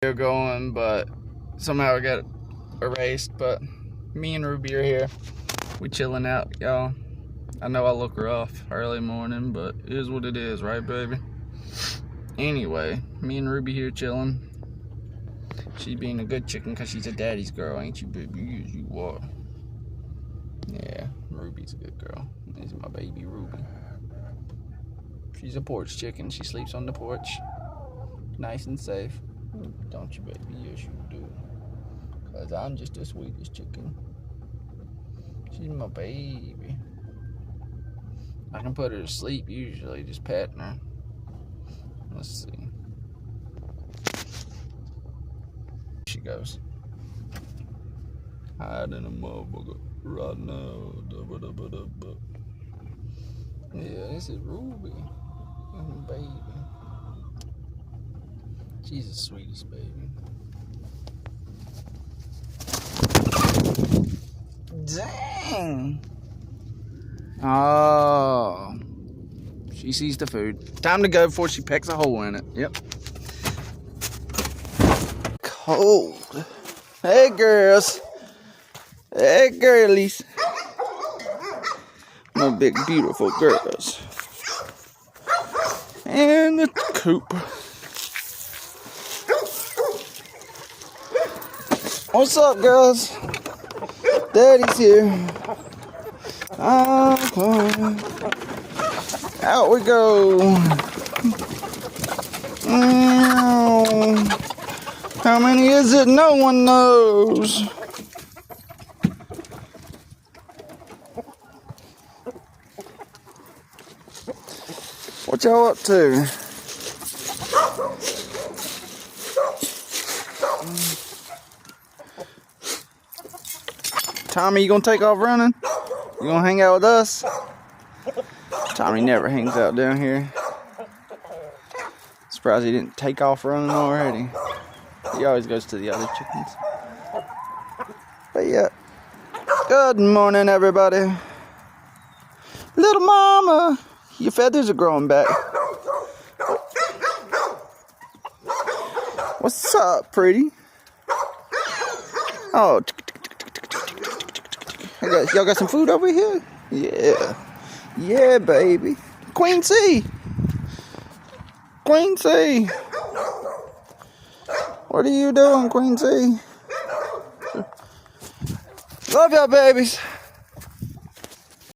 video going, but somehow it got erased. But me and Ruby are here. We chilling out, y'all. I know I look rough early morning, but it is what it is, right, baby? Anyway, me and Ruby here chilling. She being a good chicken because she's a daddy's girl, ain't you, baby? Yes, you are. Yeah, Ruby's a good girl. This is my baby, Ruby. She's a porch chicken. She sleeps on the porch. Nice and safe. Don't you, baby? Yes, you do. Because I'm just the sweetest chicken. She's my baby. I can put her to sleep usually, just patting her. Let's see. She goes. Hiding a motherfucker right now. Yeah, this is Ruby. Baby. She's the sweetest baby. Dang. Oh. She sees the food. Time to go before she pecks a hole in it. Yep. Cold. Hey, girls. Hey, girlies. My big, beautiful girls. And the coop. What's up, girls? Daddy's here. Okay. Out we go. How many is it? No one knows. What y'all up to? Tommy, you gonna take off running? You gonna hang out with us? Tommy never hangs out down here. Surprised he didn't take off running already. He always goes to the other chickens. But yeah. Good morning, everybody. Little mama, your feathers are growing back. What's up, pretty? Oh, y'all got some food over here? Yeah. Yeah, baby. Queen C. Queen C. What are you doing, Queen C? Love y'all, babies.